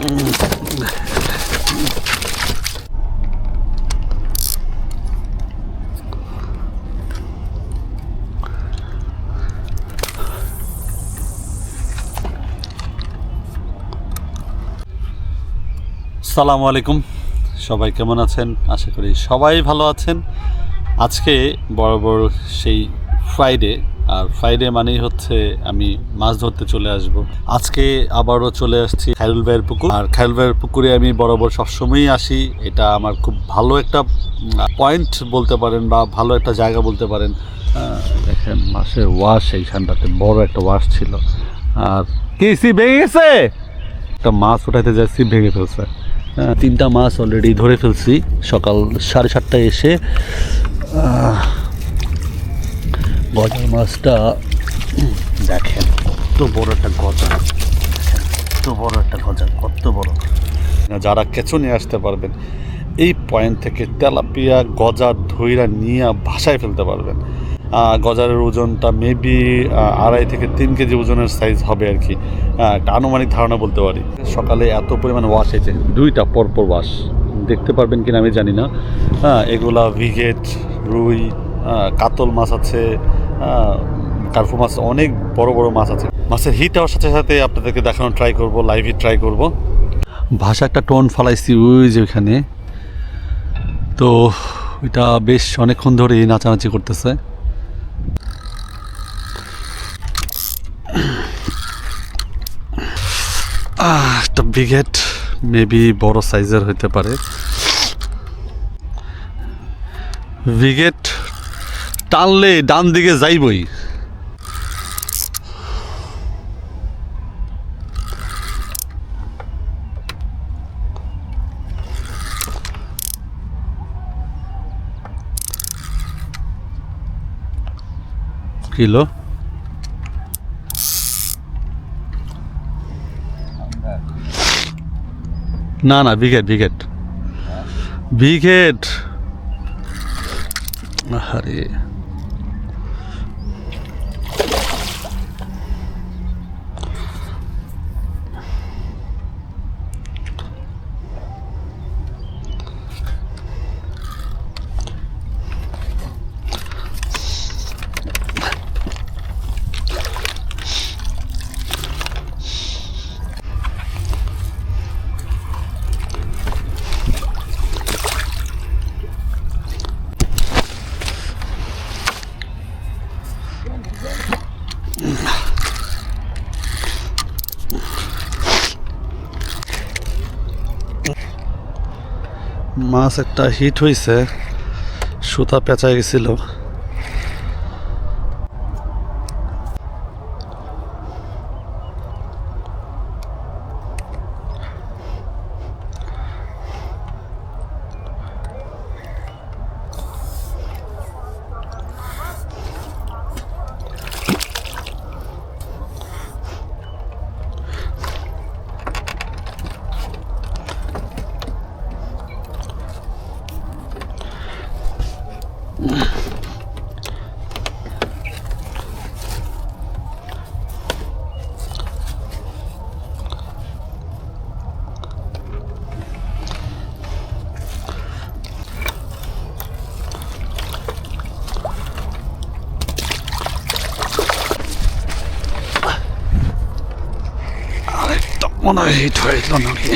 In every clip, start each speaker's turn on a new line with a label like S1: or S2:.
S1: আসসালামু আলাইকুম, সবাই কেমন আছেন? আশা করি সবাই ভালো আছেন। আজকে বরাবর সেই ফ্রাইডে, আর ফ্রাইডে মানেই হচ্ছে আমি মাছ ধরতে চলে আসব। আজকে আবারও চলে আসছি খায়রুল ভাইয়ের পুকুর। আর খায়রুল ভাইয়ের পুকুরে আমি বরাবর সবসময়ই আসি। এটা আমার খুব ভালো একটা পয়েন্ট বলতে পারেন, বা ভালো একটা জায়গা বলতে পারেন। দেখেন মাছের ওয়াশ, এইখানটাতে বড় একটা ওয়াশ ছিল। আর কি সিপ ভেঙে গেছে, একটা মাছ উঠাইতে যায়, সিপ ভেঙে ফেলছে। তিনটা মাছ অলরেডি ধরে ফেলছি সকাল 7:30টায় এসে। গজার মাছটা দেখেন, কত বড় একটা গজা, কত বড় একটা গজা, কত বড়। যারা কেঁচো নিয়ে আসতে পারবেন, এই পয়েন্ট থেকে তেলাপিয়া গজা ধইরা নিয়ে ভাসায় ফেলতে পারবেন। গজারের ওজনটা মেবি 2.5 থেকে 3 কেজি ওজনের সাইজ হবে আর কি, একটা আনুমানিক ধারণা বলতে পারি। সকালে এত পরিমাণ ওয়াশ হয়েছে, 2টা পরপর ওয়াশ, দেখতে পারবেন কিনা আমি জানি না। এগুলা ভিগেট, রুই, কাতল মাছ আছে, কার্পু মাছ, অনেক বড় বড় মাছ আছে। মাছের হিট হওয়ার সাথে সাথে আপনাদেরকে দেখানোর ট্রাই করব, লাইভ হিট ট্রাই করব। ভাষা একটা টোন ফালাইছি ওই যে ওইখানে, তো এটা বেশ অনেকক্ষণ ধরেই নাচানাচি করতেছে। একটা বিগেট, মেবি বড় সাইজের হইতে পারে। বিগেট টানলে ডান দিকে যাইবই। কিলো না না, বিগেট বিগেট বিগেট। আরে মাছ একটা হিট হয়েছে, সুতা পেঁচায় গেছিল। আরেকটা মনে হয় হিট হয়েছিল নাকি।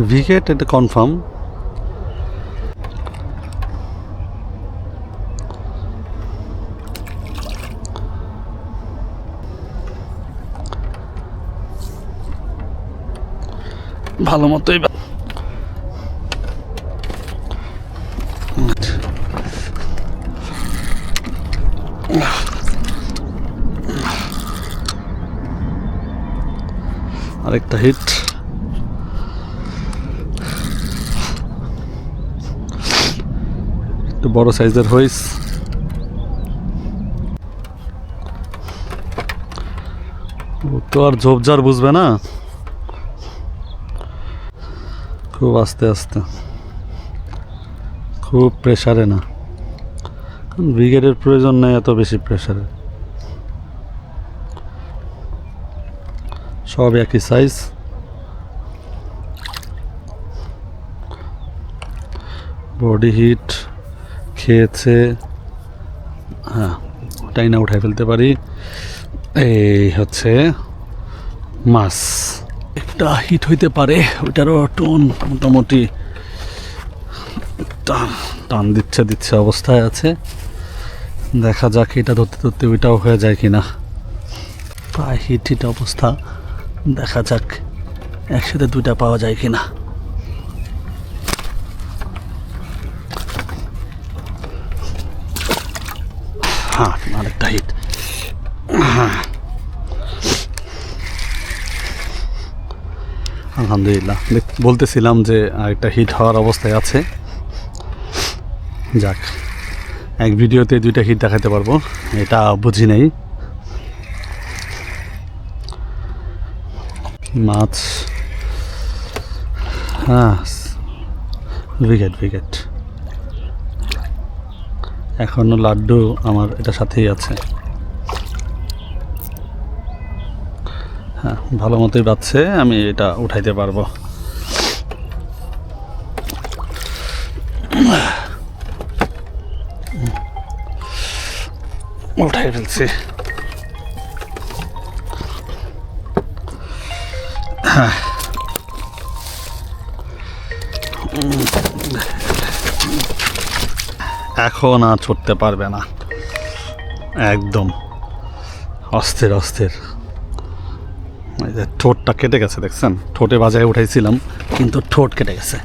S1: ভিগেট, এটা কনফার্ম। ভালো মতোই আরেকটা হিট। একটু বড় সাইজের হইস। ও তো আর ঝোপঝাড় বুঝবে না, খুব আস্তে আস্তে, খুব প্রেসারে না, কারণ ব্রিগেডের প্রয়োজন নেই এত বেশি প্রেসারে। সব একই সাইজ। বডি হিট খেয়েছে, হ্যাঁ ওটাই না উঠাই ফেলতে পারি। এই হচ্ছে মাছ, একটা হিট হইতে পারে, ওইটারও টোন মোটামুটি টান দিচ্ছে অবস্থায় আছে। দেখা যাক এটা ধরতে ধরতে ওইটাও হয়ে যায় কিনা। প্রায় হিট অবস্থা, দেখা যাক একসাথে দুইটা পাওয়া যায় কিনা। হ্যাঁ আরেকটা হিট। হ্যাঁ আলহামদুলিল্লাহ, বলতেছিলাম যে আরেকটা হিট হওয়ার অবস্থায় আছে। যাক, এক ভিডিওতে দুইটা হিট দেখাতে পারবো, এটা বুঝি নাই। মাছ, হ্যাঁ ব্রিগেড এখনো লাড্ডু আমার এটা সাথেই আছে। হ্যাঁ ভালো মতোই বাজছে, আমি এটা উঠাইতে পারবো। উঠাই ফেলছি। হ্যাঁ এখন আর ছুটতে পারবে না, একদম অস্থির। এই যে ঠোঁটটা কেটে গেছে, দেখছেন? ঠোঁটে বাজায় উঠাইছিলাম কিন্তু ঠোঁট কেটে গেছে।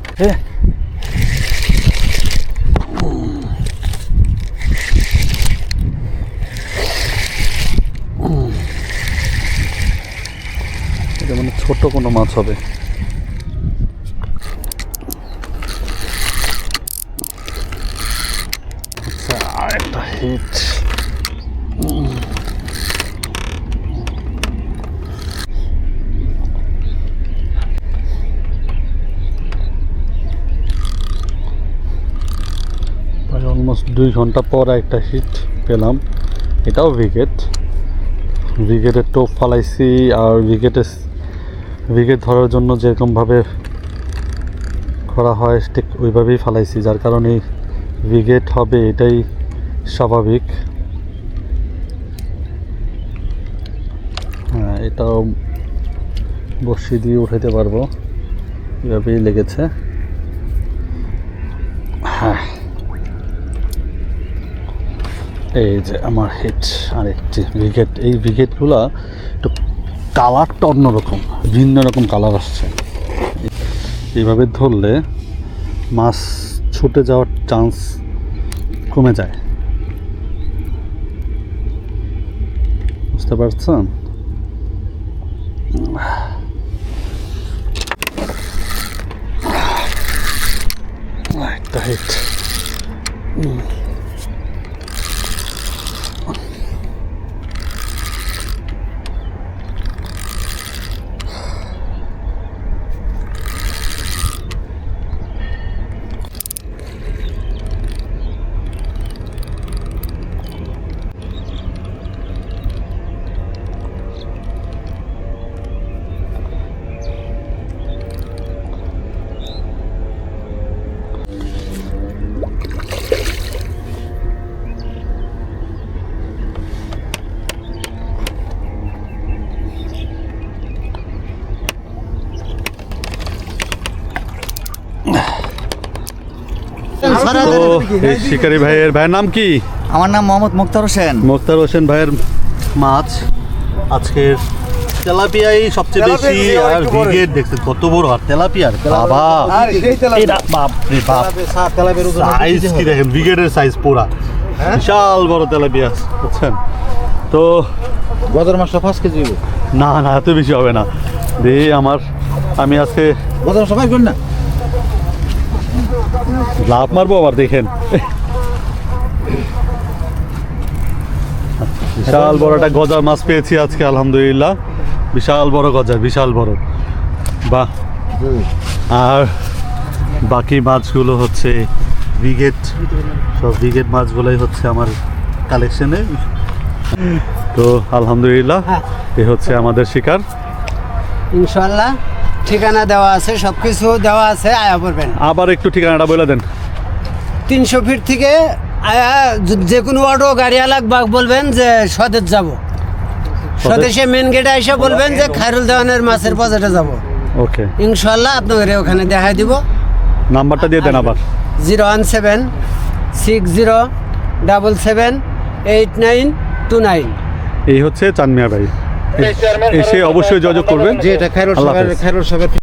S1: এটা মানে ছোট কোনো মাছ হবে। আচ্ছা আরেকটা হিট। অলমোস্ট 2 ঘন্টা পর একটা হিট পেলাম, এটাও ব্রিগেডের টোপ ফালাইছি। আর ব্রিগেড ধরার জন্য যেরকমভাবে করা হয় ঠিক ওইভাবেই ফালাইছি, যার কারণে ব্রিগেড হবে এটাই স্বাভাবিক। হ্যাঁ এটাও বসি দিয়ে উঠাইতে পারবো, এভাবেই লেগেছে। হ্যাঁ এই যে আমার হিট আরেকটি ব্রিগেড। এই ব্রিগেডগুলা একটু কালারটা অন্যরকম, ভিন্ন রকম কালার আসছে। এইভাবে ধরলে মাছ ছুটে যাওয়ার চান্স কমে যায়, বুঝতে পারছেন? একটা হিট। এই শিকারি ভাইয়ের নাম কি?
S2: আমার নাম মোহাম্মদ মুক্তার হোসেন
S1: ভাইয়ের মাছ আজকের তেলাপিয়াই সবচেয়ে বেশি। আর ব্রিগেড দেখছেন কত বড়, আর তেলাপিয়ার বাবা বাপ রে বাপ, সাইজ কি দেখেন, ব্রিগেডের সাইজ পুরা বিশাল বড় তেলাপিয়া, বুঝছেন? তো
S2: গজার মাছটা 5 কেজি
S1: না এত বেশি হবে না। আমি আজকে
S2: গজার সবাই করেন না,
S1: লাভ মারবো আবার, দেখেন বিশাল বড় একটা গজার মাছ পেয়েছি আজকে আলহামদুলিল্লাহ। বিশাল বড় গজার, বিশাল বড়। বাহ। আর বাকি মাছগুলো হচ্ছে ব্রিগেড, সব ব্রিগেড মাছগুলোই হচ্ছে আমার কালেকশনে। তো আলহামদুলিল্লাহ, এ হচ্ছে আমাদের শিকার।
S3: ইনশাআল্লাহ ঠিকানা দেওয়া আছে, সব কিছু দেওয়া আছে, আয়া পড়বেন।
S1: আবার একটু ঠিকানাটা বলে দেন।
S3: 300 ফিট থেকে আয়া, যে কোনো অটো গাড়ি আলাক বলবেন যে স্বদেশ যাব, স্বদেশে মেন গেটে এসে বলবেন যে খায়রুল দেওয়ানের মাছের বাজারে যাব।
S1: ওকে,
S3: ইনশাআল্লাহ আপনাদের ওখানে দেখাই দিব।
S1: নাম্বারটা দিয়ে দেন আবার।
S3: 01760778929।
S1: এই হচ্ছে চানমিয়া ভাই, এসে অবশ্যই যোগাযোগ করবেন।
S2: যে এটা খায়রুল
S1: আল্লাহ
S2: সাহেবের
S1: হাফেজ।
S2: খায়রুল সাহেবের